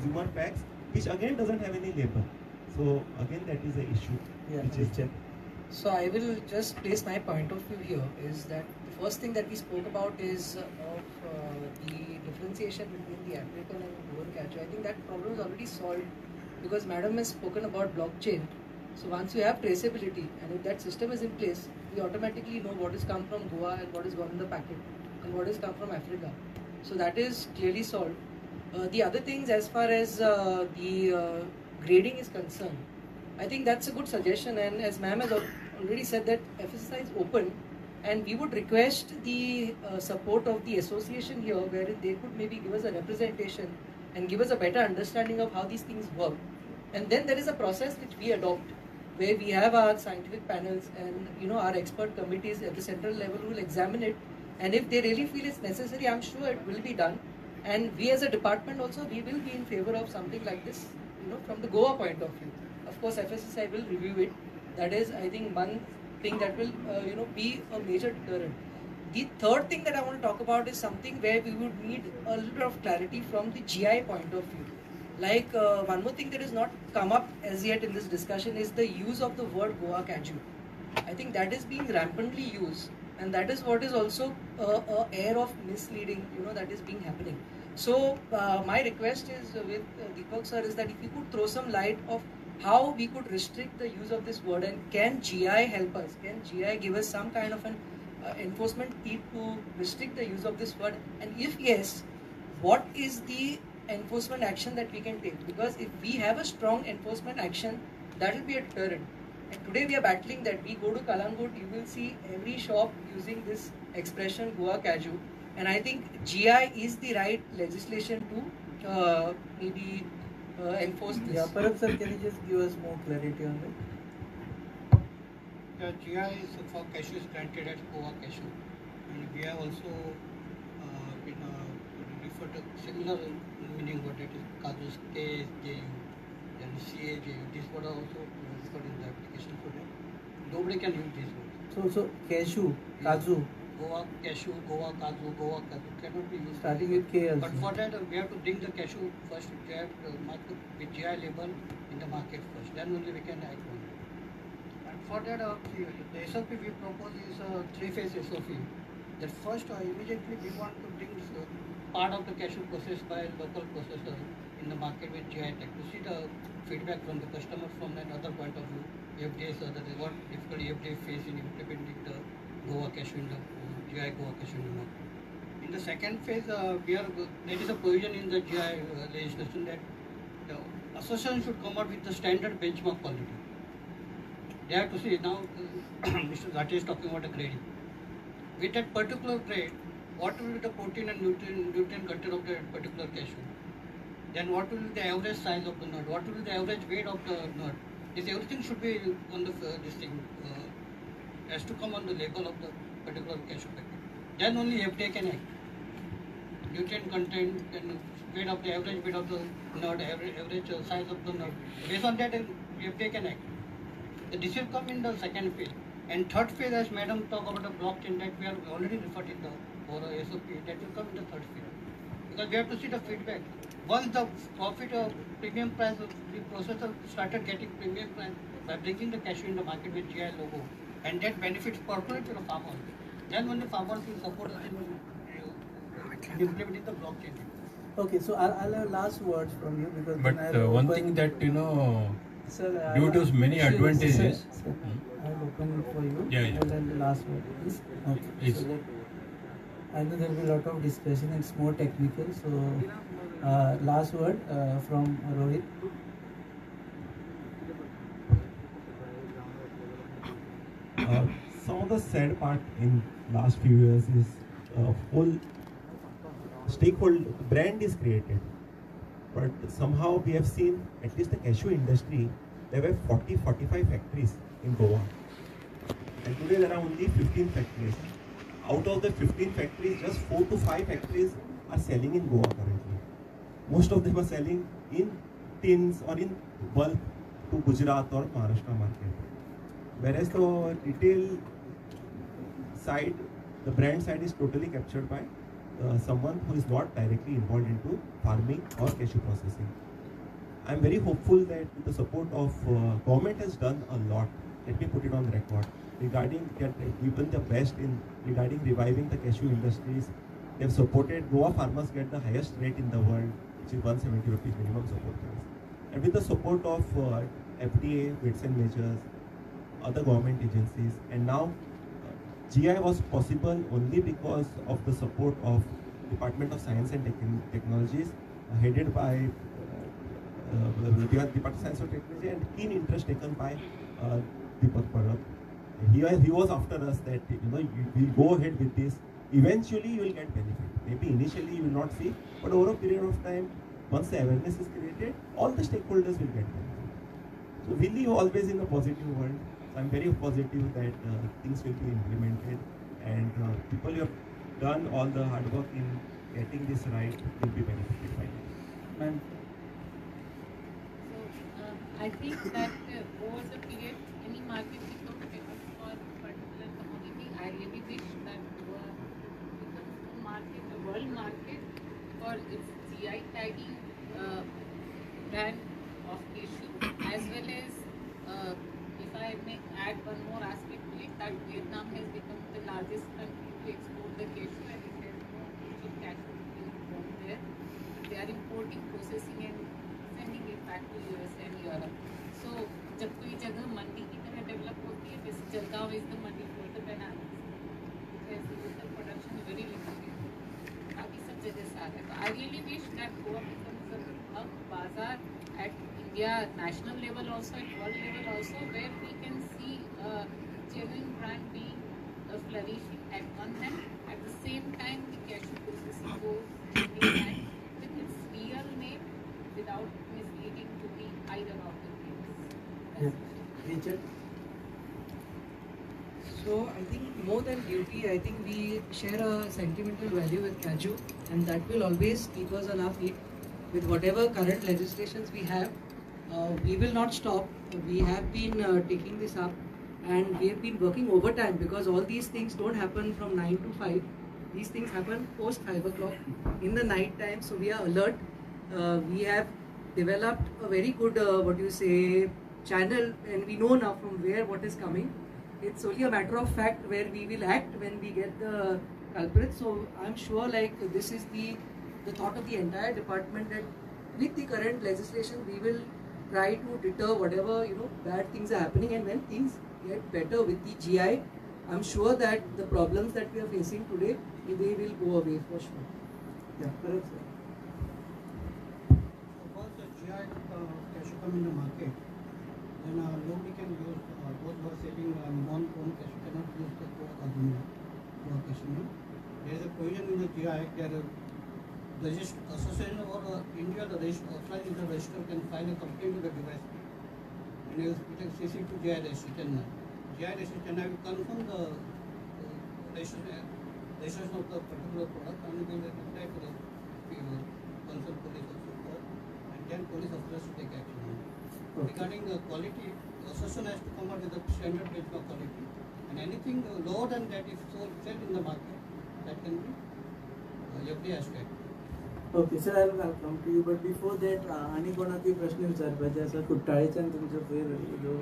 consumer packs, which again doesn't have any label. So again, that is the issue. Yeah, which is there. So I will just place my point of view here is that the first thing that we spoke about is the differentiation between the African and Goan Cashew. I think that problem is already solved because Madam has spoken about blockchain. So once you have traceability and if that system is in place, we automatically know what has come from Goa and what is gone in the packet and what has come from Africa. So that is clearly solved. The other things as far as the grading is concerned, I think that's a good suggestion, and as ma'am has already said that FSSI is open and we would request the support of the association here wherein they could maybe give us a representation and give us a better understanding of how these things work. And then there is a process which we adopt where we have our scientific panels and our expert committees at the central level who will examine it, and if they really feel it's necessary, I'm sure it will be done. And we as a department also, we will be in favor of something like this, from the Goa point of view. Of course, FSSI will review it. That is, I think, one thing that will, be a major deterrent. The third thing that I want to talk about is something where we would need a little bit of clarity from the GI point of view. Like one more thing that has not come up as yet in this discussion is the use of the word Goa Cashew. I think that is being rampantly used, and that is what is also a air of misleading, that is being happening. So my request is with Deepak sir is that if you could throw some light of how we could restrict the use of this word, and can GI help us? Can GI give us some kind of an enforcement team to restrict the use of this word? And if yes, what is the enforcement action that we can take? Because if we have a strong enforcement action, that will be a deterrent. And today we are battling that. We go to Kalangut, you will see every shop using this expression Goa Cashew. And I think GI is the right legislation to maybe enforce this. Yeah, perhaps sir, can you just give us more clarity on that? The GI is for cashew is granted at Goa Cashew, and we have also been referred to similar meaning what it is Kaju's KSJU and CAJU. This word also referred in the application for that. Nobody can use this word. So cashew, Kaju. Goa Cashew, Goa Kaju cannot be used. Starting with K also. But for that, we have to bring the cashew first. We have to mark the GI label in the market first. Then only we can act on it. And for that, the SOP we propose is a three-phase SOP. That first, immediately we want to bring part of the cashew processed by local processor in the market with GI tech to see the feedback from the customer from another point of view. FDA is what difficulty FDA face in implementing the Goa Cashew in the GI Goa Cashew in the market. In the second phase, there is a provision in the GI legislation that the association should come out with the standard benchmark quality. They have to see now. Mr. Ghati is talking about a grading. With that particular grade, what will be the protein and nutrient content of that particular cashew? Then what will be the average size of the nut? What will be the average weight of the nut? This everything should be on the this thing. Has to come on the label of the particular cashew packet. Then only FDA can act. Nutrient content and weight of the average weight of the nut, average size of the nut. Based on that, FDA can act. This will come in the second phase. And third phase, as Madam talked about the blockchain, that we are already referred in the SOP, that will come in the third phase. Because we have to see the feedback. Once the profit of premium price of the processor started getting premium price by bringing the cashew in the market with GI logo, and that benefits personally to the farmer. Then when the farmers will support us in implementing the blockchain. Okay, so I'll have last words from you because. But one thing that sir, due to many advantages. Sir, I'll open it for you. Yeah. And then the last word is okay. Yes. So I know there will be a lot of discussion. It's more technical. So last word from Rohit. Some of the sad part in last few years is whole stakeholder brand is created, but somehow we have seen at least the cashew industry, there were 40-45 factories in Goa, and today there are only 15 factories. Out of the 15 factories, just 4 to 5 factories are selling in Goa currently. Most of them are selling in tins or in bulk to Gujarat or Maharashtra market. Whereas the retail side, the brand side is totally captured by someone who is not directly involved into farming or cashew processing. I'm very hopeful that with the support of government has done a lot. Let me put it on record regarding that given the best in regarding reviving the cashew industries. They have supported Goa farmers get the highest rate in the world, which is 170 rupees minimum support price. And with the support of FDA, weights and measures, other government agencies, and now GI was possible only because of the support of Department of Science and Technologies, headed by Department of Science and Technology, and keen interest taken by Deepak Parab. He was after us that we'll go ahead with this. Eventually, you will get benefit. Maybe initially you will not see, but over a period of time, once the awareness is created, all the stakeholders will get benefit. So we live always in a positive world. So I'm very positive that things will be implemented, and people who have done all the hard work in getting this right will be benefited by it. Ma'am. So I think that over the period, any market becomes famous for a particular commodity. I really wish that Goa becomes a market, a world market for its GI tagging brand of cashew, as well as if I may add one more aspect to it, that Vietnam has become the largest country to export the cashew, and it has no cheap cashew being grown there. They are importing, processing and sending it back to US and Europe. So जब कोई जगह मंडी की तरह develop होती है, जैसे Jalgaon is the Mandi for the bananas, because local production is very limited. बाकी सब जगह से आ रहा है. So I really wish that Goa becomes a bazaar at India national level also, at world level also, where we can see a genuine brand being flourishing at one hand. At the same time, the cashew processing goes hand in hand with its real name without misleading to the either of the names. Richard. So I think more than beauty, I think we share a sentimental value with cashew, and that will always keep us on our feet. With whatever current legislations we have, we will not stop. We have been taking this up, and we have been working overtime, because all these things don't happen from 9 to 5. These things happen post 5 o'clock in the night time, so we are alert. We have developed a very good, channel, and we know now from where what is coming. It's only a matter of fact where we will act when we get the culprit. So I'm sure this is the thought of the entire department, that with the current legislation we will try to deter whatever bad things are happening, and when things get better with the GI, I'm sure that the problems that we are facing today, they will go away for sure. Yeah, correct, sir. Once the GI cashew come in the market, then nobody can use, those who are selling non-grown cashew cannot use the Goa cashew name. There is a provision in the GI Act that the association or India, the offline user register can file a complaint to the device. And it is CC to GI registration. GI registration, I will confirm the registration of the particular product, and they will reply to the concerned police officer, and then police officers take action. Okay. Regarding the quality, the association has to come up with a standard benchmark quality, and anything lower than that, if sold in the market, that can be FDA has to act. Okay sir, I'll come to you, but before that, आणि कोणाकूय प्रश्न विचारपाचे आसा कुट्टाळेच्यान तुमचो पयर जो